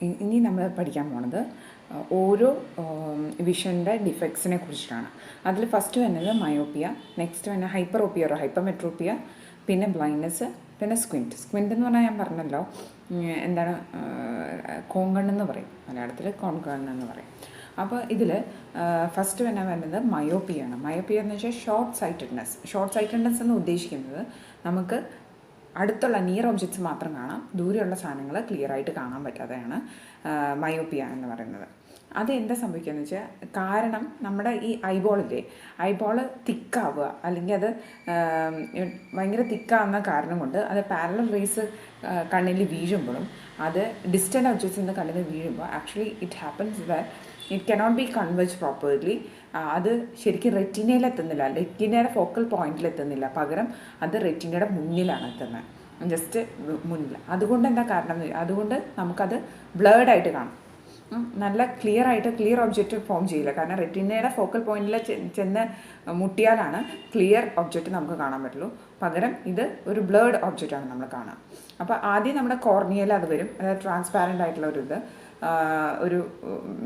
ഇനി നമ്മൾ പഠിക്കാൻ പോണത് ഓരോ വിഷൻ്റെ ഡിഫക്ട്സിനെ കുറിച്ചിട്ടാണ്. അതിൽ ഫസ്റ്റ് വരുന്നത് മയോപ്പിയ, നെക്സ്റ്റ് വരുന്ന ഹൈപ്പറോപ്പിയ ഒരു ഹൈപ്പർമെട്രോപ്പിയ, പിന്നെ ബ്ലൈൻഡ്നെസ്, പിന്നെ സ്ക്വിൻറ്റ് എന്ന് പറഞ്ഞാൽ ഞാൻ പറഞ്ഞല്ലോ എന്താണ് കോങ്കണ്ണെന്ന് പറയും, മലയാളത്തിൽ കോൺകണ്ണെന്ന് പറയും. അപ്പോൾ ഇതിൽ ഫസ്റ്റ് തന്നെ വരുന്നത് മയോപ്പിയാണ്. മയോപ്പിയ എന്ന് വെച്ചാൽ ഷോർട്ട് സൈറ്റഡ്നെസ് എന്ന് ഉദ്ദേശിക്കുന്നത് നമുക്ക് അടുത്തുള്ള നിയർ ഒബ്ജക്ട്സ് മാത്രം കാണാം, ദൂരെയുള്ള സാധനങ്ങൾ ക്ലിയർ ആയിട്ട് കാണാൻ പറ്റാതെയാണ് മയോപ്പിയ എന്ന് പറയുന്നത്. അത് എന്താ സംഭവിക്കുകയെന്ന് വെച്ചാൽ, കാരണം നമ്മുടെ ഈ ഐബോൾ തിക്കാവുക, അല്ലെങ്കിൽ അത് ഭയങ്കര തിക്കാവുന്ന കാരണം കൊണ്ട് അത് പാരലൽ റേസ് കണ്ണിൽ വീഴുമ്പോഴും അത് ഡിസ്റ്റൻ്റ് ഒബ്ജക്ട്സിൽ നിന്ന് കണ്ണിൽ വീഴുമ്പോൾ actually it happens that it cannot be converge properly. അത് ശരിക്കും റെറ്റിനയിൽ എത്തുന്നില്ല, റെറ്റിനയുടെ ഫോക്കൽ പോയിന്റിൽ എത്തുന്നില്ല, പകരം അത് റെറ്റിനയുടെ മുന്നിലാണ് എത്തുന്നത്, ജസ്റ്റ് മുന്നിൽ. അതുകൊണ്ട് എന്താ കാരണം, അതുകൊണ്ട് നമുക്കത് ബ്ലേർഡായിട്ട് കാണും, നല്ല ക്ലിയർ ഒബ്ജക്റ്റ് ഫോം ചെയ്യില്ല. കാരണം റെറ്റിനയുടെ ഫോക്കൽ പോയിന്റിൽ ചെന്ന് മുട്ടിയാലാണ് ക്ലിയർ ഒബ്ജക്റ്റ് നമുക്ക് കാണാൻ പറ്റുള്ളൂ, പകരം ഇത് ഒരു ബ്ലേർഡ് ഒബ്ജക്റ്റാണ് നമ്മൾ കാണുക. അപ്പോൾ ആദ്യം നമ്മുടെ കോർണിയയിൽ അത് വരും, അതായത് ട്രാൻസ്പാരൻ്റ് ആയിട്ടുള്ള ഒരു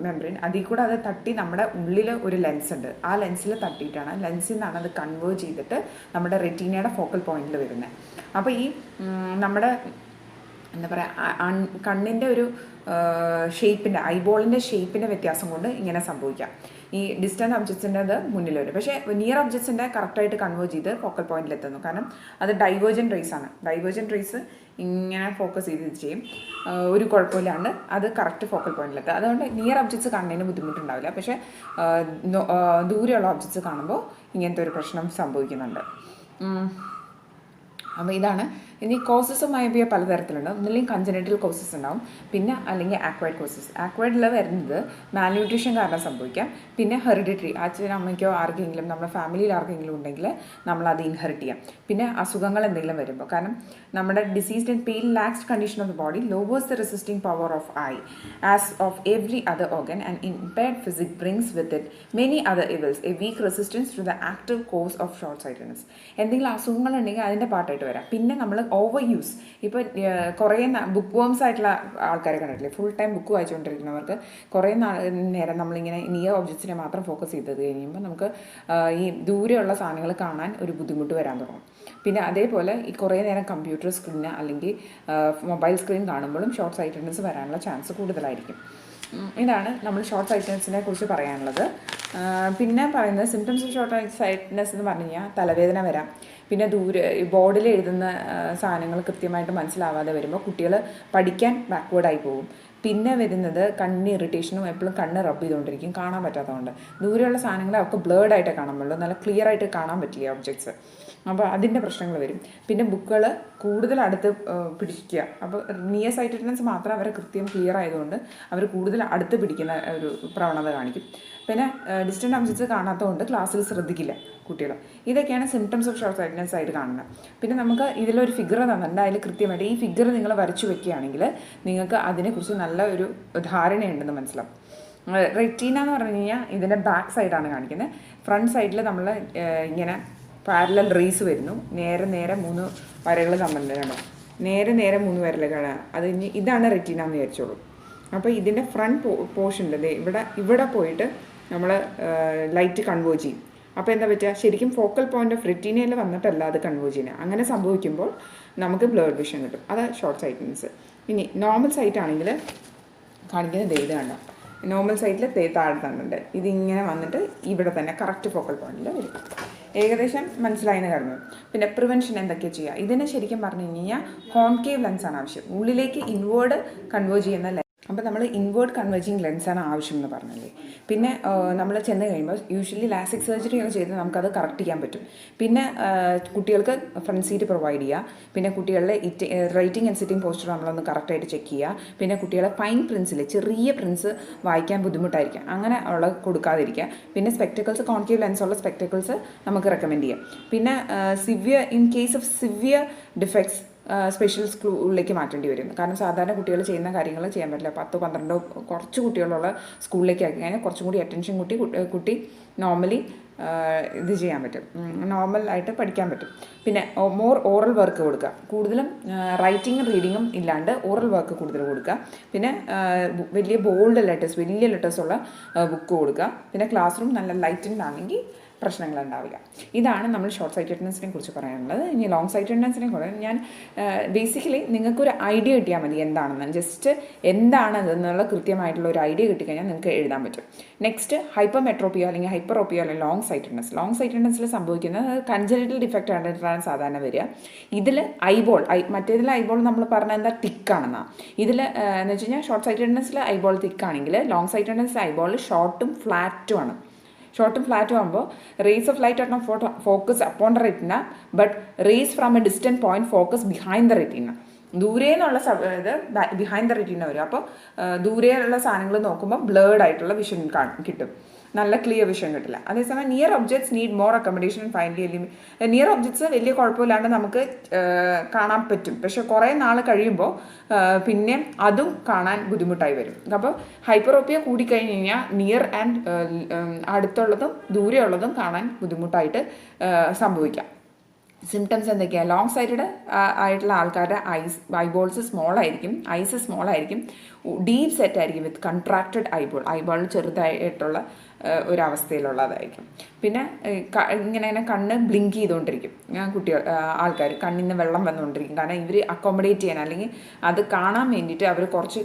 മെംബ്രെയിൻ, അതിൽ കൂടെ അത് തട്ടി നമ്മുടെ ഉള്ളിൽ ഒരു ലെൻസ് ഉണ്ട്, ആ ലെൻസിൽ തട്ടിയിട്ടാണ്, ലെൻസിൽ നിന്നാണ് അത് കൺവേർട്ട് ചെയ്തിട്ട് നമ്മുടെ റെറ്റീനയുടെ ഫോക്കൽ പോയിന്റിൽ വരുന്നത്. അപ്പോൾ ഈ നമ്മുടെ എന്താ പറയുക കണ്ണിൻ്റെ ഒരു ഷേപ്പിൻ്റെ, ഐബോളിൻ്റെ ഷേപ്പിൻ്റെ വ്യത്യാസം കൊണ്ട് ഇങ്ങനെ സംഭവിക്കാം. ഈ ഡിസ്റ്റൻറ്റ് ഒബ്ജക്ട്സിൻ്റെ അത് മുന്നിൽ വരും, പക്ഷേ നിയർ ഒബ്ജക്ട്സിൻ്റെ കറക്റ്റായിട്ട് കൺവേർട്ട് ചെയ്ത് ഫോക്കൽ പോയിന്റിൽ എത്തുന്നു. കാരണം അത് ഡൈവേർജൻറ്റ് റേസ് ആണ്. ഡൈവേർജൻറ്റ് റേസ് ഇങ്ങനെ ഫോക്കസ് ചെയ്ത് ചെയ്യും, ഒരു കുഴപ്പമില്ലാണ്ട് അത് കറക്റ്റ് ഫോക്കൽ പോയിന്റിലെത്തുക. അതുകൊണ്ട് നിയർ ഒബ്ജക്ട്സ് കാണുന്നതിന് ബുദ്ധിമുട്ടുണ്ടാവില്ല, പക്ഷേ ദൂരെയുള്ള ഒബ്ജക്ട്സ് കാണുമ്പോൾ ഇങ്ങനത്തെ ഒരു പ്രശ്നം സംഭവിക്കുന്നുണ്ട്. അപ്പോൾ ഇതാണ്. ഇനി കോസസ് ഓഫ് മയോപ്പിയ പലതരത്തിലുണ്ട്. ഒന്നില്ലെങ്കിൽ കൺജനൈറ്റൽ കോസസ് ഉണ്ടാവും, പിന്നെ അല്ലെങ്കിൽ ആക്വയർഡ് കോസസ്. ആക്വയർഡിൽ വരുന്നത് മാൽന്യൂട്രീഷൻ കാരണം സംഭവിക്കാം, പിന്നെ ഹെറിഡിറ്ററി, അച്ഛനോ അമ്മയ്ക്കോ ആർക്കെങ്കിലും നമ്മുടെ ഫാമിലിയിൽ ആർക്കെങ്കിലും ഉണ്ടെങ്കിൽ നമ്മളത് ഇൻഹെറിറ്റ് ചെയ്യാം. പിന്നെ അസുഖങ്ങൾ എന്തെങ്കിലും വരുമ്പോൾ, കാരണം നമ്മുടെ diseased and pale lax condition of the body lowers the resisting power of eye as of every other organ and impaired physique brings with it many other evils, a weak resistance to the active cause of short sightedness. എന്തെങ്കിലും അസുഖങ്ങളുണ്ടെങ്കിൽ അതിൻ്റെ പാർട്ടായിട്ട് വരാം. പിന്നെ നമ്മൾ over use, ഇപ്പോൾ കുറേ book worms ആയിട്ടുള്ള ആൾക്കാരെ കണ്ടിട്ടില്ലേ, ഫുൾ ടൈം ബുക്ക് വായിച്ചുകൊണ്ടിരിക്കുന്നവർക്ക് കുറേ നേരം നമ്മളിങ്ങനെ നിയർ ഒബ്ജക്ട്സിനെ മാത്രം ഫോക്കസ് ചെയ്തത് കഴിയുമ്പോൾ നമുക്ക് ഈ ദൂരെയുള്ള സാധനങ്ങൾ കാണാൻ ഒരു ബുദ്ധിമുട്ട് വരാൻ തുടങ്ങും. പിന്നെ അതേപോലെ ഈ കുറേ നേരം കമ്പ്യൂട്ടർ സ്ക്രീന് അല്ലെങ്കിൽ മൊബൈൽ സ്ക്രീൻ കാണുമ്പോഴും ഷോർട്ട് സൈറ്റഡ്നെസ് വരാനുള്ള ചാൻസ് കൂടുതലായിരിക്കും. ഇതാണ് നമ്മൾ ഷോർട്ട് സൈറ്റഡ്നെസ്സിനെ കുറിച്ച് പറയാനുള്ളത്. പിന്നെ പറയുന്നത് സിംറ്റംസ് ഓഫ് ഷോർട്ട് സൈറ്റഡ്നെസ് എന്ന് പറഞ്ഞു കഴിഞ്ഞാൽ തലവേദന വരാം, പിന്നെ ബോർഡിൽ എഴുതുന്ന സാധനങ്ങൾ കൃത്യമായിട്ട് മനസ്സിലാവാതെ വരുമ്പോൾ കുട്ടികൾ പഠിക്കാൻ ബാക്ക്വേർഡായി പോകും. പിന്നെ വരുന്നത് കണ്ണിന് ഇറിറ്റേഷനും, എപ്പോഴും കണ്ണ് റബ്ബ് ചെയ്തുകൊണ്ടിരിക്കും കാണാൻ പറ്റാത്തതുകൊണ്ട്. ദൂരെയുള്ള സാധനങ്ങളൊക്കെ ബ്ലേർഡായിട്ട് കാണാൻ പറ്റുള്ളൂ, നല്ല ക്ലിയർ ആയിട്ട് കാണാൻ പറ്റില്ല ഒബ്ജക്ട്സ്. അപ്പോൾ അതിൻ്റെ പ്രശ്നങ്ങൾ വരും. പിന്നെ ബുക്കുകൾ കൂടുതൽ അടുത്ത് പിടിക്കുക, അപ്പോൾ നിയർ സൈറ്റഡ്നെസ് മാത്രം അവരെ കൃത്യം ക്ലിയർ ആയതുകൊണ്ട് അവർ കൂടുതൽ അടുത്ത് പിടിക്കുന്ന ഒരു പ്രവണത കാണിക്കും. പിന്നെ ഡിസ്റ്റൻറ്റ് ഒബ്ജക്ട്സ് കാണാത്തതുകൊണ്ട് ക്ലാസ്സിൽ ശ്രദ്ധിക്കില്ല കുട്ടികൾ. ഇതൊക്കെയാണ് സിംറ്റംസ് ഓഫ് ഷോർട്ട് സൈറ്റഡ്നെസ് ആയിട്ട് കാണുന്നത്. പിന്നെ നമുക്ക് ഇതിലൊരു ഫിഗർ തന്നിട്ടുണ്ട്, അതിൽ കൃത്യമായിട്ട് ഈ ഫിഗർ നിങ്ങൾ വരച്ചു വെക്കുകയാണെങ്കിൽ നിങ്ങൾക്ക് അതിനെക്കുറിച്ച് നല്ല ഒരു ധാരണയുണ്ടെന്ന് മനസ്സിലാവും. റെറ്റീന എന്ന് പറഞ്ഞു കഴിഞ്ഞാൽ ഇതിൻ്റെ ബാക്ക് സൈഡാണ് കാണിക്കുന്നത്. ഫ്രണ്ട് സൈഡിൽ നമ്മൾ ഇങ്ങനെ പാരലൽ റേസ് വരുന്നു, നേരെ 3 വരകൾ തമ്മിലുണ്ടോ, നേരെ 3 വരകളാണ്. അത് ഇതാണ് റെറ്റീന എന്ന് വിചാരിച്ചോളൂ. അപ്പോൾ ഇതിൻ്റെ ഫ്രണ്ട് പോർഷനിൽ ഇവിടെ പോയിട്ട് നമ്മൾ ലൈറ്റ് കൺവേർജ് ചെയ്യും. അപ്പോൾ എന്താ പറ്റുക, ശരിക്കും ഫോക്കൽ പോയിന്റ് ഓഫ് റെറ്റീനയിൽ വന്നിട്ടല്ല അത് കൺവേർജ് ചെയ്യുന്നത്. അങ്ങനെ സംഭവിക്കുമ്പോൾ നമുക്ക് ബ്ലർഡ് വിഷൻ കിട്ടും. അത് ഷോർട്ട് സൈറ്റഡ്നെസ്. ഇനി നോർമൽ സൈറ്റ് ആണെങ്കിൽ കാണിക്കുന്നത് ഇത് കണ്ടോ, നോർമൽ സൈറ്റിൽ താഴെ തന്നിട്ടുണ്ട്, ഇതിങ്ങനെ വന്നിട്ട് ഇവിടെ തന്നെ കറക്റ്റ് ഫോക്കൽ പോയിന്റിൽ വരും. ഏകദേശം മനസ്സിലായെന്ന് കഴിഞ്ഞു. പിന്നെ പ്രിവെൻഷൻ എന്തൊക്കെയാണ് ചെയ്യുക, ഇതിന് ശരിക്കും പറഞ്ഞു കഴിഞ്ഞാൽ കോൺകേവ് ലെൻസാണ് ആവശ്യം, ഉള്ളിലേക്ക് ഇൻവേർഡ് കൺവേർട്ട് ചെയ്യുന്ന. അപ്പോൾ നമ്മൾ ഇൻവേർഡ് കൺവേർജിങ് ലെൻസാണ് ആവശ്യം എന്ന് പറഞ്ഞല്ലേ. പിന്നെ നമ്മൾ ചെന്ന് കഴിയുമ്പോൾ യൂഷ്വലി ലാസിക് സർജറി ഒക്കെ ചെയ്ത് നമുക്കത് കറക്റ്റ് ചെയ്യാൻ പറ്റും. പിന്നെ കുട്ടികൾക്ക് ഫ്രണ്ട് സീറ്റ് പ്രൊവൈഡ് ചെയ്യുക, പിന്നെ കുട്ടികളുടെ റൈറ്റിംഗ് ആൻഡ് സിറ്റിംഗ് പോസ്റ്റർ നമ്മളൊന്ന് കറക്റ്റായിട്ട് ചെക്ക് ചെയ്യുക. പിന്നെ കുട്ടികളെ ഫൈൻ പ്രിൻസിൽ ചെറിയ പ്രിൻസ് വായിക്കാൻ ബുദ്ധിമുട്ടായിരിക്കും, അങ്ങനെ ഉള്ള കൊടുക്കാതിരിക്കുക. പിന്നെ സ്പെക്ടക്കിൾസ്, കോൺകേവ് ലെൻസുള്ള സ്പെക്ടക്കിൾസ് നമുക്ക് റെക്കമെൻഡ് ചെയ്യാം. പിന്നെ in case of severe defects special സ്കൂളിലേക്ക് മാറ്റേണ്ടി വരും. കാരണം സാധാരണ കുട്ടികൾ ചെയ്യുന്ന കാര്യങ്ങൾ ചെയ്യാൻ പറ്റില്ല. 10-12 കുറച്ച് കുട്ടികളുള്ള സ്കൂളിലേക്ക് ആക്കി കഴിഞ്ഞാൽ കുറച്ചും കൂടി അറ്റൻഷൻ കുട്ടി നോർമലി ഇത് ചെയ്യാൻ പറ്റും, നോർമലായിട്ട് പഠിക്കാൻ പറ്റും. പിന്നെ മോർ ഓറൽ വർക്ക് കൊടുക്കുക, കൂടുതലും റൈറ്റിങ്ങും റീഡിങ്ങും ഇല്ലാണ്ട് ഓറൽ വർക്ക് കൂടുതൽ കൊടുക്കുക. പിന്നെ വലിയ ബോൾഡ് ലെറ്റേഴ്സ്, വലിയ ലെറ്റേഴ്സുള്ള ബുക്ക് കൊടുക്കുക. പിന്നെ ക്ലാസ് റൂം നല്ല ലൈറ്റൻഡ് ആണെങ്കിൽ പ്രശ്നങ്ങളുണ്ടാവില്ല. ഇതാണ് നമ്മൾ ഷോർട്ട് സൈറ്റഡ്നെസ്സിനെ കുറിച്ച് പറയാനുള്ളത്. ഇനി ലോങ് സൈറ്റഡ്നെസ്സിനെ കുറിച്ച് ഞാൻ ബേസിക്കലി നിങ്ങൾക്കൊരു ഐഡിയ കിട്ടിയാൽ മതി എന്താണെന്ന്, ജസ്റ്റ് എന്താണെന്നുള്ള കൃത്യമായിട്ടുള്ള ഒരു ഐഡിയ കിട്ടിക്കഴിഞ്ഞാൽ നിങ്ങൾക്ക് എഴുതാൻ പറ്റും. നെക്സ്റ്റ് ഹൈപ്പർമെട്രോപ്പിയോ അല്ലെങ്കിൽ ഹൈപ്പറോപ്പിയോ അല്ലെങ്കിൽ ലോങ് സൈറ്റഡ്നെസ്. ലോങ് സൈറ്റഡ്നെസ്സിൽ സംഭവിക്കുന്നത് കൺജനിറ്റൽ ഡിഫക്റ്റ് ആയിട്ടാണ് സാധാരണ വരിക. ഇതിൽ ഐബോൾ മറ്റേതിൽ ഐബോൾ നമ്മൾ പറഞ്ഞാൽ എന്താ തിക്കാണെന്നാണ്. ഇതിൽ എന്ന് വെച്ച് കഴിഞ്ഞാൽ ഷോർട്ട് സൈറ്റഡ്നെസ്സിൽ ഐബോൾ തിക്കാണെങ്കിൽ ലോങ് സൈറ്റഡ്നെസ്സിൽ ഐബോൾ ഷോർട്ടും ഫ്ലാറ്റും ആണ്. ഷോർട്ടും ഫ്ലാറ്റും ആകുമ്പോൾ rays of light are not focus upon the retina but rays from a distant point focus behind the retina. ദൂരെ നിന്നുള്ള ഇത് ബിഹൈൻഡ് ദ റെറ്റിന വരും. അപ്പോൾ ദൂരെയുള്ള സാധനങ്ങൾ നോക്കുമ്പോൾ ബ്ലേർഡ് ആയിട്ടുള്ള വിഷൻ കിട്ടും, നല്ല ക്ലിയർ വിഷൻ കിട്ടില്ല. അതേസമയം near objects need more accommodation and finally near objects വലിയ കുഴപ്പമില്ലാണ്ട് നമുക്ക് കാണാൻ പറ്റും. പക്ഷെ കുറേ നാൾ കഴിയുമ്പോൾ പിന്നെ അതും കാണാൻ ബുദ്ധിമുട്ടായി വരും. അപ്പോൾ ഹൈപ്പറോപ്പിയ കൂടിക്കഴിഞ്ഞ് കഴിഞ്ഞാൽ നിയർ ആൻഡ് അടുത്തുള്ളതും ദൂരെയുള്ളതും കാണാൻ ബുദ്ധിമുട്ടായിട്ട് സംഭവിക്കാം. സിംറ്റംസ് എന്തൊക്കെയാണ്? ലോങ് സൈറ്റഡ് ആയിട്ടുള്ള ആൾക്കാരുടെ ഐബോൾസ് സ്മോൾ ആയിരിക്കും, ഐസ് സ്മോൾ ആയിരിക്കും, ഡീപ്പ് സെറ്റ് ആയിരിക്കും വിത്ത് കൺട്രാക്റ്റഡ് ഐബോൾ ചെറുതായിട്ടുള്ള ഒരവസ്ഥയിലുള്ളതായിരിക്കും. പിന്നെ ഇങ്ങനെ കണ്ണ് ബ്ലിങ്ക് ചെയ്തുകൊണ്ടിരിക്കും ആൾക്കാർ, കണ്ണിൽ നിന്ന് വെള്ളം വന്നുകൊണ്ടിരിക്കും. കാരണം ഇവർ അക്കോമഡേറ്റ് ചെയ്യാൻ അല്ലെങ്കിൽ അത് കാണാൻ വേണ്ടിയിട്ട് അവർ കുറച്ച്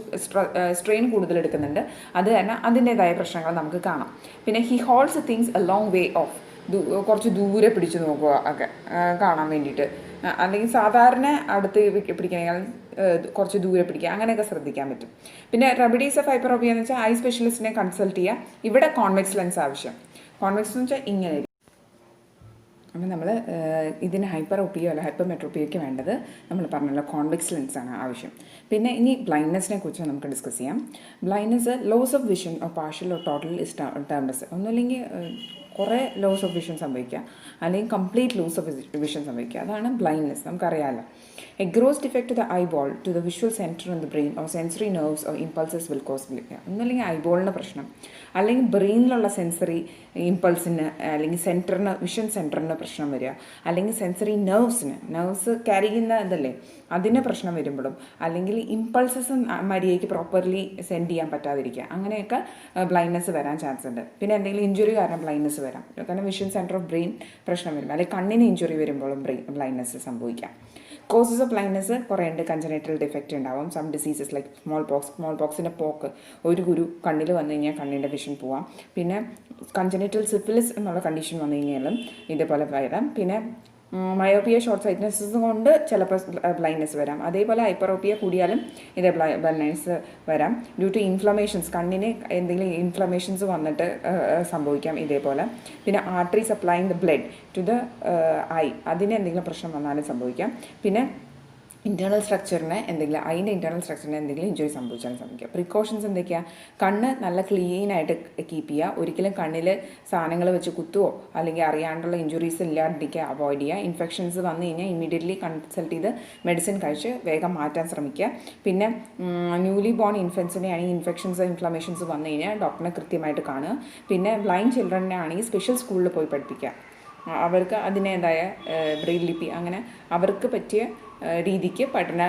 സ്ട്രെയിൻ കൂടുതൽ എടുക്കുന്നുണ്ട്. അത് തന്നെ അതിൻ്റേതായ പ്രശ്നങ്ങൾ നമുക്ക് കാണാം. പിന്നെ he holds things a long way off, കുറച്ച് ദൂരെ പിടിച്ച് നോക്കുക ഒക്കെ കാണാൻ വേണ്ടിയിട്ട്, അല്ലെങ്കിൽ സാധാരണ അടുത്ത് പിടിക്കണമെങ്കിൽ കുറച്ച് ദൂരെ പിടിക്കുക, അങ്ങനെയൊക്കെ ശ്രദ്ധിക്കാൻ പറ്റും. പിന്നെ റെമഡീസ് ഓഫ് ഹൈപ്പറോപ്പിയ എന്ന് വെച്ചാൽ ഐ സ്പെഷ്യലിസ്റ്റിനെ കൺസൾട്ട് ചെയ്യുക. ഇവിടെ കോൺവെക്സ് ലെൻസ് ആവശ്യം. കോൺവെക്സ് എന്ന് വെച്ചാൽ ഇങ്ങനെ. അപ്പോൾ നമ്മൾ ഇതിന് ഹൈപ്പറോപ്പിയോ അല്ല ഹൈപ്പർമെട്രോപ്പിയോയ്ക്ക് വേണ്ടത് നമ്മൾ പറഞ്ഞല്ലോ കോൺവെക്സ് ലെൻസാണ് ആവശ്യം. പിന്നെ ഇനി ബ്ലൈൻഡ്നെസ്സിനെ കുറിച്ച് നമുക്ക് ഡിസ്കസ് ചെയ്യാം. Blindness loss of vision or partial or total is termed. ഒന്നുമില്ലെങ്കിൽ കുറേ ലോസ് ഓഫ് വിഷൻ സംഭവിക്കുക, അല്ലെങ്കിൽ കംപ്ലീറ്റ് ലോസ് ഓഫ് വിഷൻ സംഭവിക്കുക, അതാണ് ബ്ലൈൻഡ്നെസ്. നമുക്കറിയാമല്ലോ. A gross defect to the eyeball to the visual centre in the brain or sensory nerves or impulses will cause ഒന്നല്ലെങ്കിൽ ഐബോളിന് പ്രശ്നം, അല്ലെങ്കിൽ ബ്രെയിനിലുള്ള സെൻസറി ഇമ്പൾസിന് അല്ലെങ്കിൽ സെൻറ്ററിന് വിഷൻ സെൻറ്ററിന് പ്രശ്നം വരിക, അല്ലെങ്കിൽ സെൻസറി നെർവ്സ് ക്യാരി ചെയ്യുന്ന ഇതല്ലേ അതിന് പ്രശ്നം വരുമ്പോഴും, അല്ലെങ്കിൽ ഇമ്പൾസസ് മര്യാദയ്ക്ക് പ്രോപ്പർലി സെൻഡ് ചെയ്യാൻ പറ്റാതിരിക്കുക, അങ്ങനെയൊക്കെ ബ്ലൈൻഡ്നെസ് വരാൻ ചാൻസ് ഉണ്ട്. പിന്നെ എന്തെങ്കിലും ഇഞ്ചുറി കാരണം ബ്ലൈൻഡ്നെസ് വരാം, കാരണം വിഷൻ സെൻറ്റർ ഓഫ് ബ്രെയിൻ പ്രശ്നം വരുമ്പോൾ, അല്ലെങ്കിൽ കണ്ണിന് ഇഞ്ചുറി വരുമ്പോഴും ബ്ലൈൻഡ്നെസ് സംഭവിക്കാം. കോസസ് ഓഫ് ബ്ലൈൻഡ്നെസ് കുറേ ഉണ്ട്. കൺജനൈറ്റൽ ഡിഫക്റ്റ് ഉണ്ടാവും, സം ഡിസീസസ് ലൈക്ക് സ്മോൾ പോക്സിൻ്റെ പോക്ക്, ഒരു കുരു കണ്ണിൽ വന്നു കഴിഞ്ഞാൽ കണ്ണിൻ്റെ വിഷൻ പോവാം. പിന്നെ കൺജനൈറ്റൽ സിഫിലിസ് എന്നുള്ള കണ്ടീഷൻ വന്നു കഴിഞ്ഞാലും ഇതേപോലെ വരാം. പിന്നെ മയോപ്പിയ ഷോർട്ട് സൈറ്റ്നെസ്സസ് കൊണ്ട് ചിലപ്പോൾ ബ്ലൈൻഡ്നെസ് വരാം. അതേപോലെ ഹൈപ്പറോപ്പിയ കൂടിയാലും ഇതേ ബ്ലൈൻഡ്നെസ് വരാം. ഡ്യൂ ടു ഇൻഫ്ലമേഷൻസ്, കണ്ണിന് എന്തെങ്കിലും ഇൻഫ്ലമേഷൻസ് വന്നിട്ട് സംഭവിക്കാം ഇതേപോലെ. പിന്നെ artery supplying the blood to the eye, അതിന് എന്തെങ്കിലും പ്രശ്നം വന്നാലും സംഭവിക്കാം. പിന്നെ ഇൻറ്റേർണൽ സ്ട്രക്ചറിന് അതിൻ്റെ ഇൻറ്റേർണൽ സ്ട്രക്ചറിന് എന്തെങ്കിലും ഇഞ്ചുറി സംഭവിച്ചാലും സംഭവിക്കുക. പ്രിക്കോഷൻസ് എന്തൊക്കെയാണ്? കണ്ണ് നല്ല ക്ലീനായിട്ട് കീപ്പ് ചെയ്യുക, ഒരിക്കലും കണ്ണിൽ സാധനങ്ങൾ വെച്ച് കുത്തുവോ അല്ലെങ്കിൽ അറിയാണ്ടുള്ള ഇഞ്ചുറീസ് ഇല്ലാണ്ടിരിക്കുക, അവോയ്ഡ് ചെയ്യുക. ഇൻഫെക്ഷൻസ് വന്നു കഴിഞ്ഞാൽ ഇമ്മീഡിയറ്റ്ലി കൺസൾട്ട് ചെയ്ത് മെഡിസിൻ കഴിച്ച് വേഗം മാറ്റാൻ ശ്രമിക്കുക. പിന്നെ ന്യൂലി ബോൺ ഇൻഫൻസിനെ ആണെങ്കിൽ ഇൻഫെക്ഷൻസ് ഇൻഫ്ലമേഷൻസ് വന്നു കഴിഞ്ഞാൽ ഡോക്ടറിനെ കൃത്യമായിട്ട് കാണുക. പിന്നെ ബ്ലൈൻഡ് ചിൽഡ്രനെ ആണെങ്കിൽ സ്പെഷ്യൽ സ്കൂളിൽ പോയി പഠിപ്പിക്കുക, അവർക്ക് അതിൻ്റേതായ ബ്രെയിൽ ലിപി അങ്ങനെ അവർക്ക് പറ്റിയ രീതിക്ക് പഠന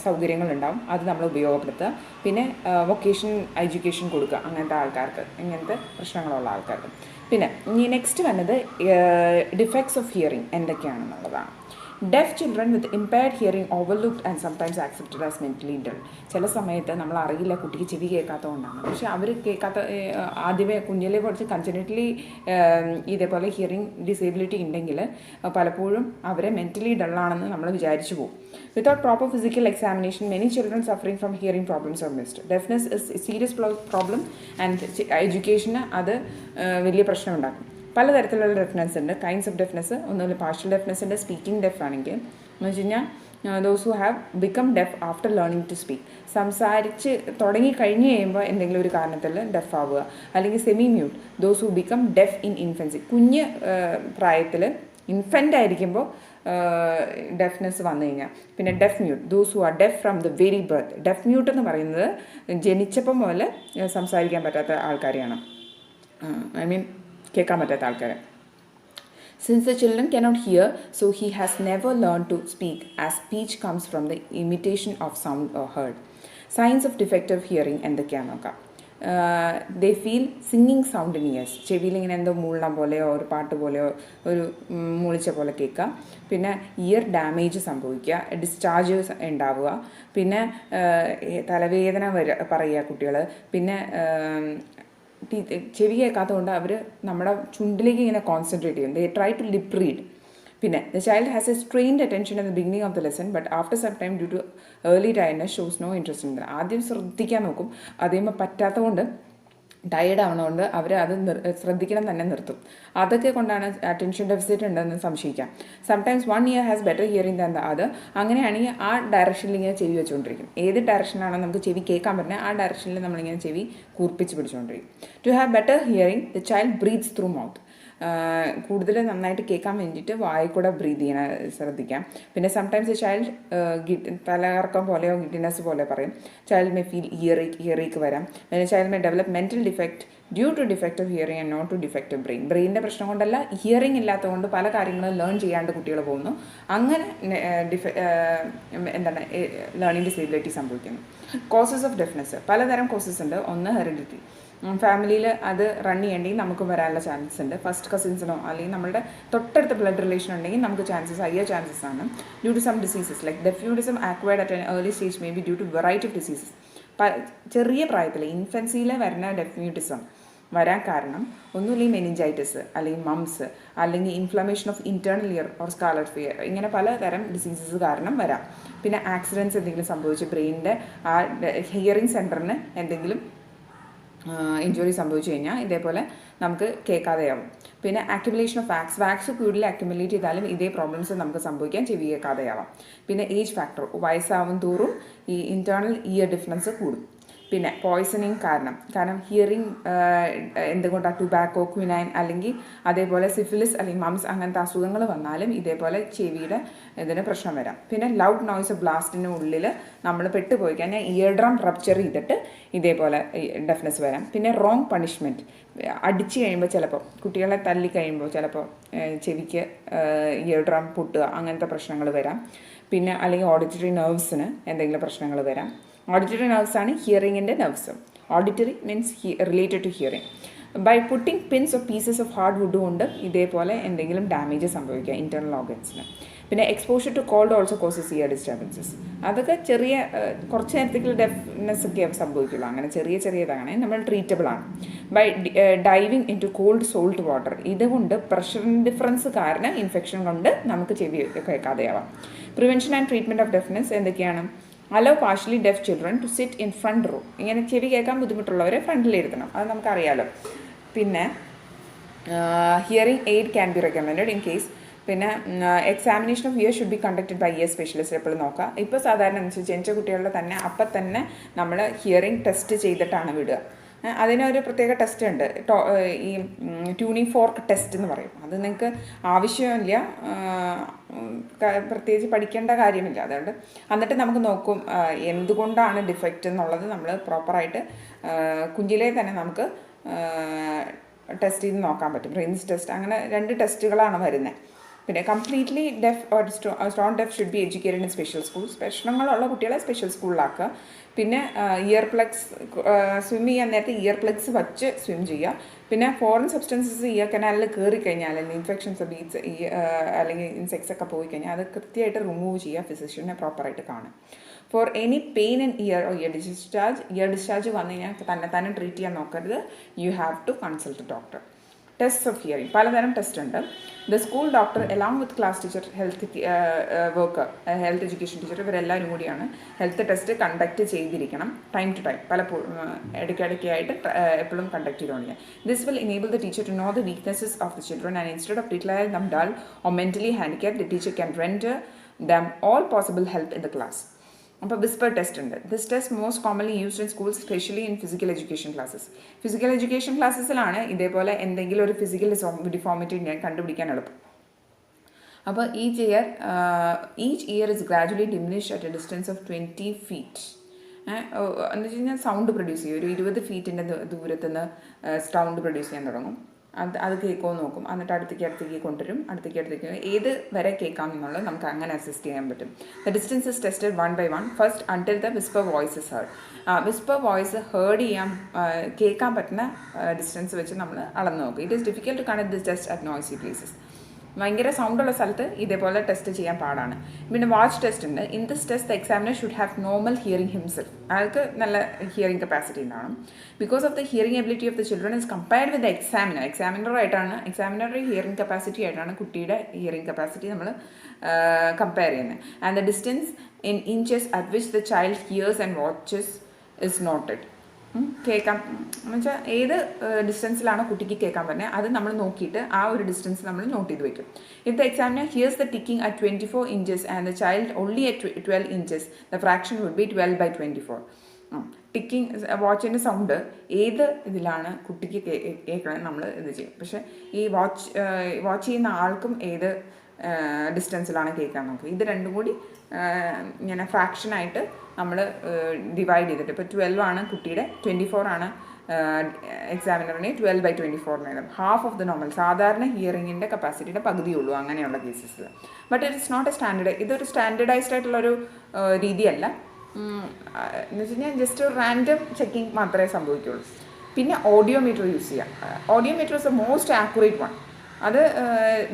സൗകര്യങ്ങളുണ്ടാവും, അത് നമ്മൾ ഉപയോഗപ്പെടുത്തുക. പിന്നെ വൊക്കേഷണൽ എഡ്യൂക്കേഷൻ കൊടുക്കുക അങ്ങനത്തെ ആൾക്കാർക്ക്, ഇങ്ങനത്തെ പ്രശ്നങ്ങളുള്ള ആൾക്കാർക്ക്. പിന്നെ ഇനി നെക്സ്റ്റ് വന്നത് ഡിഫക്ട്സ് ഓഫ് ഹിയറിംഗ് എന്തൊക്കെയാണെന്നുള്ളതാണ്. Deaf children with impaired hearing overlooked and sometimes accepted as mentally dull. ചില സമയത്ത് നമ്മൾ അറിയില്ല കുട്ടിക്ക് ചെവി കേൾക്കാത്തതുകൊണ്ടാണ്, പക്ഷേ അവർ ആദ്യമേ കുഞ്ഞിലെ കുറച്ച് കൺജനറ്റലി ഇതേപോലെ ഹിയറിംഗ് ഡിസേബിലിറ്റി ഉണ്ടെങ്കിൽ പലപ്പോഴും അവരെ മെൻ്റലി ഡള്ളാണെന്ന് നമ്മൾ വിചാരിച്ചു പോകും. Without proper physical examination many children suffering from hearing problems are missed. Deafness is serious problem and എഡ്യൂക്കേഷന് അത് വലിയ പ്രശ്നം ഉണ്ടാക്കും. പലതരത്തിലുള്ള ഡെഫ്നെസ് ഉണ്ട്. കൈൻഡ്സ് ഓഫ് ഡെഫ്നെസ് ഒന്നുമില്ല. പാർഷ്യൽ ഡെഫ്നെസ് ഉണ്ട്. സ്പീക്കിംഗ് ഡെഫ് ആണെങ്കിൽ എന്ന് വെച്ച് കഴിഞ്ഞാൽ those who have become deaf after learning to speak. സംസാരിച്ച് തുടങ്ങി കഴിഞ്ഞ് കഴിയുമ്പോൾ എന്തെങ്കിലും ഒരു കാരണത്തിൽ ഡെഫ് ആവുക. അല്ലെങ്കിൽ semi mute, those who become deaf in infancy. കുഞ്ഞ് പ്രായത്തിൽ ഇൻഫൻ്റ് ആയിരിക്കുമ്പോൾ ഡെഫ്നെസ് വന്നു കഴിഞ്ഞാൽ. പിന്നെ deaf mute, those who are deaf from the very birth. Deaf mute എന്ന് പറയുന്നത് ജനിച്ചപ്പം മുതൽ സംസാരിക്കാൻ പറ്റാത്ത ആൾക്കാരെയാണ്, ഐ മീൻ കേൾക്കാൻ പറ്റാത്ത ആൾക്കാരെ. Since the children cannot hear, so he has never learned to speak, as speech comes from the imitation of sound or heard. Signs of defective hearing എന്തൊക്കെയാണെന്ന് നോക്കാം. They feel singing sound in years, ചെവിയിൽ ഇങ്ങനെ എന്തോ മൂളണം പോലെയോ ഒരു പാട്ട് പോലെയോ ഒരു മൂളിച്ച പോലെ കേൾക്കുക. പിന്നെ ഇയർ ഡാമേജ് സംഭവിക്കുക, ഡിസ്ചാർജ് ഉണ്ടാവുക, പിന്നെ തലവേദന പറയുക കുട്ടികൾ. പിന്നെ ചെവി കേൾക്കാത്തതുകൊണ്ട് അവർ നമ്മുടെ ചുണ്ടിലേക്ക് ഇങ്ങനെ കോൺസെൻട്രേറ്റ് ചെയ്യും. They try to lip read. പിന്നെ the child has a strained attention at the beginning of the lesson, but after some time due to early tiredness shows no interest in the. ആദ്യം ശ്രദ്ധിക്കാൻ നോക്കും, അതേമ്പോൾ പറ്റാത്തതുകൊണ്ട് tired ആവണതുകൊണ്ട് അവർ അത് ശ്രദ്ധിക്കണം തന്നെ നിർത്തും. അതൊക്കെ കൊണ്ടാണ് അറ്റൻഷൻ ഡെഫിസിറ്റ് ഉണ്ടെന്ന് സംശയിക്കാം. Sometimes 1 ear has better hearing than the other. അങ്ങനെയാണെങ്കിൽ ആ ഡയറക്ഷനിൽ ഇങ്ങനെ ചെവി വെച്ചുകൊണ്ടിരിക്കും. ഏത് ഡയറക്ഷനാണോ നമുക്ക് ചെവി കേൾക്കാൻ പറ്റുന്നത് ആ ഡയറക്ഷനിൽ നമ്മളിങ്ങനെ ചെവി കൂർപ്പിച്ച് പിടിച്ചുകൊണ്ടിരിക്കും. To have better hearing the child breathes through mouth. കൂടുതൽ നന്നായിട്ട് കേൾക്കാൻ വേണ്ടിയിട്ട് വായിൽ കൂടെ ബ്രീത്ത് ചെയ്യാൻ ശ്രദ്ധിക്കാം. പിന്നെ സംടൈംസ് ചൈൽഡ് തലകറക്കം പോലെയോ ഗിഡിനെസ് പോലെ പറയും. ചൈൽഡ് മേ ഫീൽ ഇയറേക്ക് വരാം. പിന്നെ child may develop mental defect due to defective hearing and not to defective brain. ബ്രെയിനിൻ്റെ പ്രശ്നം കൊണ്ടല്ല, ഹിയറിംഗ് ഇല്ലാത്തതുകൊണ്ട് പല കാര്യങ്ങളും ലേൺ ചെയ്യാണ്ട് കുട്ടികൾ പോകുന്നു. അങ്ങനെ ലേണിംഗ് ഡിസേബിലിറ്റി സംഭവിക്കുന്നു. കോസസ് ഓഫ് ഡെഫ്നെസ് പലതരം കോസസ് ഉണ്ട്. ഒന്ന് ഹെറിഡിറ്റി, ഫാമിലിയിൽ അത് റൺ ചെയ്യേണ്ടെങ്കിൽ നമുക്ക് വരാനുള്ള ചാൻസസ് ഉണ്ട്. ഫസ്റ്റ് കസിൻസിനോ അല്ലെങ്കിൽ നമ്മുടെ തൊട്ടടുത്ത ബ്ലഡ് റിലേഷൻ ഉണ്ടെങ്കിൽ നമുക്ക് ഹയർ ചാൻസസ് ആണ്. Due to some diseases like ഡെഫ്യൂഡിസം acquired at an early stage may be due to variety of diseases. ചെറിയ പ്രായത്തിൽ ഇൻഫൻസിയിൽ വരുന്ന ഡെഫ്യൂട്ടിസം വരാൻ കാരണം ഒന്നുമില്ലെങ്കിൽ മെനിഞ്ചൈറ്റിസ് അല്ലെങ്കിൽ മംസ് അല്ലെങ്കിൽ inflammation of internal year or scalar fear, ഇങ്ങനെ പലതരം ഡിസീസസ് കാരണം വരാം. പിന്നെ ആക്സിഡൻറ്റ്സ് എന്തെങ്കിലും സംഭവിച്ച് ബ്രെയിനിൻ്റെ ആ ഹിയറിംഗ് സെൻറ്ററിന് എന്തെങ്കിലും ഇഞ്ചുറി സംഭവിച്ചു കഴിഞ്ഞാൽ ഇതേപോലെ നമുക്ക് കേൾക്കാതെയാവും. പിന്നെ അക്യുമുലേഷൻ ഓഫ് വാക്സ് കൂടുതൽ അക്യുമുലേറ്റ് ചെയ്താലും ഇതേ പ്രോബ്ലംസ് നമുക്ക് സംഭവിക്കാൻ ചെവി കേൾക്കാതെയാവാം. പിന്നെ ഏജ് ഫാക്ടർ, വയസ്സാവും തോറും ഈ ഇൻറ്റേർണൽ ഇയർ ഡിഫറൻസ് കൂടും. പിന്നെ പോയ്സണിങ് കാരണം ഹിയറിംഗ് എന്തുകൊണ്ടാണ് ടുബാക്കോ, ക്വിനൈൻ അല്ലെങ്കിൽ അതേപോലെ സിഫിലിസ് അല്ലെങ്കിൽ മംസ് അങ്ങനത്തെ അസുഖങ്ങൾ വന്നാലും ഇതേപോലെ ചെവിയുടെ ഇതിന് പ്രശ്നം വരാം. പിന്നെ ലൗഡ് നോയ്സ് ബ്ലാസ്റ്റിന് ഉള്ളിൽ നമ്മൾ പെട്ടുപോയി കഴിഞ്ഞാൽ ഇയർ ഡ്രം റപ്ചർ ചെയ്തിട്ട് ഇതേപോലെ ഡെഫ്നെസ് വരാം. പിന്നെ റോങ് പണിഷ്മെൻറ്റ്, അടിച്ച് കഴിയുമ്പോൾ ചിലപ്പോൾ കുട്ടികളെ തല്ലി കഴിയുമ്പോൾ ചിലപ്പോൾ ചെവിക്ക് ഇയർ ഡ്രം പൊട്ടുക അങ്ങനത്തെ പ്രശ്നങ്ങൾ വരാം. പിന്നെ അല്ലെങ്കിൽ ഓഡിറ്ററി നെർവ്സിന് എന്തെങ്കിലും പ്രശ്നങ്ങൾ വരാം. ഓഡിറ്ററി നെർവ്സ് ആണ് ഹിയറിങ്ങിൻ്റെ nerves. Auditory means related to hearing. By putting pins of pieces of hard wood കൊണ്ട് ഇതേപോലെ എന്തെങ്കിലും ഡാമേജ് സംഭവിക്കുക ഇൻറ്റേർണൽ ഓർഗൻസിന്. പിന്നെ exposure to cold also causes ear disturbances. അതൊക്കെ ചെറിയ കുറച്ച് നേരത്തേക്കുള്ള ഡെഫ്നെസ് ഒക്കെ സംഭവിക്കുള്ളൂ. അങ്ങനെ ചെറിയതാണ് നമ്മൾ ട്രീറ്റബിൾ ആണ്. By diving into cold salt water, ഇതുകൊണ്ട് പ്രഷർ ഡിഫറൻസ് കാരണം ഇൻഫെക്ഷൻ കൊണ്ട് നമുക്ക് ചെവി കേൾക്കാതെയാവാം. Prevention and treatment of deafness എന്തൊക്കെയാണ്? Allow partially deaf children to sit in front row. ഇങ്ങനെ ചെവി കേൾക്കാൻ ബുദ്ധിമുട്ടുള്ളവരെ ഫ്രണ്ടിലിരുത്തണം, അത് നമുക്കറിയാലോ. പിന്നെ hearing aid can be recommended in case. പിന്നെ examination of ear should be conducted by ear specialist എപ്പോഴും നോക്കുക. ഇപ്പോൾ സാധാരണ അനുസരിച്ച് ജനിച്ച കുട്ടികളുടെ തന്നെ അപ്പം തന്നെ നമ്മൾ ഹിയറിംഗ് ടെസ്റ്റ് ചെയ്തിട്ടാണ് വിടുക. അതിനൊരു പ്രത്യേക ടെസ്റ്റ് ഉണ്ട്, ഈ ട്യൂണിംഗ് ഫോർക്ക് ടെസ്റ്റ് എന്ന് പറയും. അത് നിങ്ങൾക്ക് ആവശ്യമില്ല, പ്രത്യേകിച്ച് പഠിക്കേണ്ട കാര്യമില്ല. അതുകൊണ്ട് എന്നിട്ട് നമുക്ക് നോക്കും എന്തുകൊണ്ടാണ് ഡിഫക്റ്റ് എന്നുള്ളത് നമ്മൾ പ്രോപ്പറായിട്ട് കുഞ്ഞിലേ തന്നെ നമുക്ക് ടെസ്റ്റ് ചെയ്ത് നോക്കാൻ പറ്റും. റെയിൻസ് ടെസ്റ്റ്, അങ്ങനെ 2 ടെസ്റ്റുകളാണ് വരുന്നത്. പിന്നെ completely deaf or stone deaf should be educated in special schools. പ്രശ്നങ്ങളുള്ള കുട്ടികളെ സ്പെഷ്യൽ സ്കൂളിലാക്കുക. പിന്നെ ഇയർ പ്ലഗ്സ്, സ്വിം ചെയ്യാൻ നേരത്തെ ഇയർ പ്ലഗ്സ് വച്ച് സ്വിം ചെയ്യുക. പിന്നെ ഫോറിൻ സബ്സ്റ്റൻസസ് ഇയർ കനാലിൽ കയറി കഴിഞ്ഞാൽ അല്ലെങ്കിൽ ഇൻഫെക്ഷൻസ് ബീറ്റ്സ് അല്ലെങ്കിൽ ഇൻസെക്ട്സ് ഒക്കെ പോയി കഴിഞ്ഞാൽ അത് കൃത്യമായിട്ട് റിമൂവ് ചെയ്യുക. ഫിസിഷ്യനെ പ്രോപ്പറായിട്ട് കാണും. For any pain in ear or ear discharge വന്നു കഴിഞ്ഞാൽ തന്നെ ട്രീറ്റ് ചെയ്യാൻ നോക്കരുത്. You have to consult doctor. Test of hearing പലതരം ടെസ്റ്റ് ഉണ്ട്. The school doctor along with class teacher, health worker, health education teacher, ഇവരെല്ലാവരും കൂടിയാണ് ഹെൽത്ത് ടെസ്റ്റ് കണ്ടക്ട് ചെയ്തിരിക്കണം. ടൈം ടു ടൈം, പലപ്പോഴും ഇടയ്ക്കിടയ്ക്കായിട്ട് എപ്പോഴും കണ്ടക്ട് ചെയ്തുകൊണ്ടിരിക്കുക. This will enable the teacher to know the weaknesses of the children and instead of declaring them dull or mentally handicapped, the teacher can render them all possible help in the class. അപ്പോൾ whisper test ഉണ്ട്. This test most commonly used in schools, specially in physical education classes. Physical education ക്ലാസ്സസിലാണ് ഇതേപോലെ എന്തെങ്കിലും ഒരു physical deformity ഞാൻ കണ്ടുപിടിക്കാൻ എളുപ്പം. അപ്പോൾ each ear is gradually diminish at a distance of 20 feet. എന്ന് വെച്ച് കഴിഞ്ഞാൽ സൗണ്ട് പ്രൊഡ്യൂസ് ചെയ്യും. ഒരു 20 feet ദൂരത്തുനിന്ന് സൗണ്ട് പ്രൊഡ്യൂസ് ചെയ്യാൻ തുടങ്ങും. അത് കേൾക്കുമോ നോക്കും. എന്നിട്ട് അടുത്തേക്ക് കൊണ്ടുവരും. അടുത്തേക്ക് ഏത് വരെ കേൾക്കാം എന്നുള്ളത് നമുക്ക് അങ്ങനെ അസിസ്റ്റ് ചെയ്യാൻ പറ്റും. The distance is tested 1 by 1 first until the whisper voice is heard. Whisper voice കേൾക്കാൻ പറ്റുന്ന ഡിസ്റ്റൻസ് വെച്ച് നമ്മൾ അളന്ന് നോക്കും. It is difficult to connect this test at noisy places. ഭയങ്കര സൗണ്ടുള്ള സ്ഥലത്ത് ഇതേപോലെ ടെസ്റ്റ് ചെയ്യാൻ പാടാണ്. പിന്നെ വാച്ച് ടെസ്റ്റ് ഉണ്ട്. In this test the examiner should have normal hearing himself. അയാൾക്ക് നല്ല ഹിയറിംഗ് കപ്പാസിറ്റി ഉണ്ടാവണം. Because of the hearing ability of the children is compared with the എക്സാമിനറുടെ ഹിയറിംഗ് കപ്പാസിറ്റി ആയിട്ടാണ് കുട്ടിയുടെ ഹിയറിംഗ് കപ്പാസിറ്റി നമ്മൾ കമ്പയർ ചെയ്യുന്നത്. And the distance in inches at which the child hears and watches is noted. കേൾക്കാം എന്ന് വെച്ചാൽ ഏത് ഡിസ്റ്റൻസിലാണോ കുട്ടിക്ക് കേൾക്കാൻ പറ്റുന്നത് അത് നമ്മൾ നോക്കിയിട്ട് ആ ഒരു ഡിസ്റ്റൻസ് നമ്മൾ നോട്ട് ചെയ്ത് വെക്കും. If the examiner hears the ticking at 24 inches and the child only at 12 inches, the fraction would be 12 by 24. Ticking വാച്ചിൻ്റെ സൗണ്ട് ഏത് ഇതിലാണ് കുട്ടിക്ക് കേൾക്കണം നമ്മൾ ഇത് ചെയ്യും. പക്ഷേ ഈ വാച്ച് ചെയ്യുന്ന ആൾക്കും ഏത് ഡിസ്റ്റൻസിലാണ് കേൾക്കാൻ നോക്കുക. ഇത് രണ്ടും കൂടി ഇങ്ങനെ ഫ്രാക്ഷനായിട്ട് നമ്മൾ ഡിവൈഡ് ചെയ്തിട്ട് ഇപ്പോൾ 12 ആണ് കുട്ടിയുടെ, 24 ആണ് എക്സാമിനറിന്, 12 by 24 നേരം ഹാഫ് ഓഫ് ദ നോർമൽ. സാധാരണ ഹിയറിങ്ങിൻ്റെ കപ്പാസിറ്റിയുടെ പകുതിയുള്ളൂ അങ്ങനെയുള്ള കേസസിൽ. But it is not a standard. ഇതൊരു സ്റ്റാൻഡേർഡൈസ്ഡ് ആയിട്ടുള്ളൊരു രീതിയല്ല. എന്ന് വെച്ച് കഴിഞ്ഞാൽ ജസ്റ്റ് ഒരു റാൻഡം ചെക്കിങ് മാത്രമേ സംഭവിക്കുള്ളൂ. പിന്നെ ഓഡിയോമീറ്റർ യൂസ് ചെയ്യാം. Audiometer is the most accurate one. അത്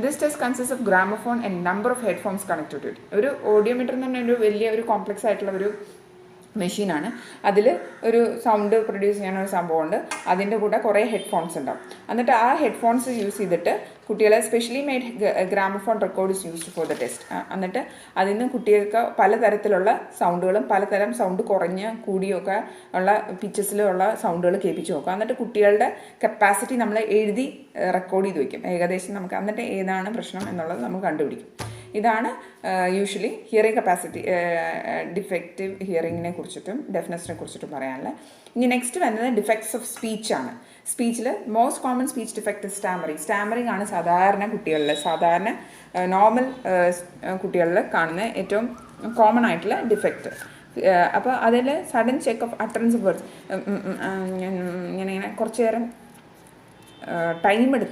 this test consist of gramophone and number of headphones connected to it. ഒരു ഓഡിയോമീറ്റർ എന്ന് പറഞ്ഞാൽ ഒരു കോംപ്ലക്സ് ആയിട്ടുള്ള ഒരു മെഷീനാണ്. അതിൽ ഒരു സൗണ്ട് പ്രൊഡ്യൂസ് ചെയ്യാനൊരു സംഭവമുണ്ട്. അതിൻ്റെ കൂടെ കുറേ ഹെഡ്ഫോൺസ് ഉണ്ടാവും. എന്നിട്ട് ആ ഹെഡ്ഫോൺസ് യൂസ് ചെയ്തിട്ട് കുട്ടികളെ specially made gramophone record is used for the test. എന്നിട്ട് അതിൽ നിന്ന് കുട്ടികൾക്ക് പലതരത്തിലുള്ള സൗണ്ടുകളും പലതരം സൗണ്ട് കുറഞ്ഞ് കൂടിയൊക്കെ ഉള്ള പിച്ചസിലുള്ള സൗണ്ടുകൾ കേൾപ്പിച്ച് നോക്കുക. എന്നിട്ട് കുട്ടികളുടെ കപ്പാസിറ്റി നമ്മൾ എഴുതി റെക്കോർഡ് ചെയ്ത് വയ്ക്കും ഏകദേശം നമുക്ക്. എന്നിട്ട് ഏതാണ് പ്രശ്നം എന്നുള്ളത് നമ്മൾ കണ്ടുപിടിക്കും. ഇതാണ് യൂഷ്വലി ഹിയറിംഗ് കപ്പാസിറ്റി, ഡിഫക്റ്റീവ് ഹിയറിങ്ങിനെ കുറിച്ചിട്ടും ഡെഫ്നെസ്സിനെ കുറിച്ചിട്ടും പറയാനുള്ളത്. ഇനി നെക്സ്റ്റ് വരുന്നത് ഡിഫക്ട്സ് ഓഫ് സ്പീച്ചാണ്. സ്പീച്ചിൽ most common speech defect stammering. Stammering ആണ് സാധാരണ നോർമൽ കുട്ടികളിൽ കാണുന്ന ഏറ്റവും കോമൺ ആയിട്ടുള്ള ഡിഫക്റ്റ്. അപ്പോൾ അതിൽ sudden check of utterance of words, ഇങ്ങനെ കുറച്ച് നേരം ടൈം എടുത്ത്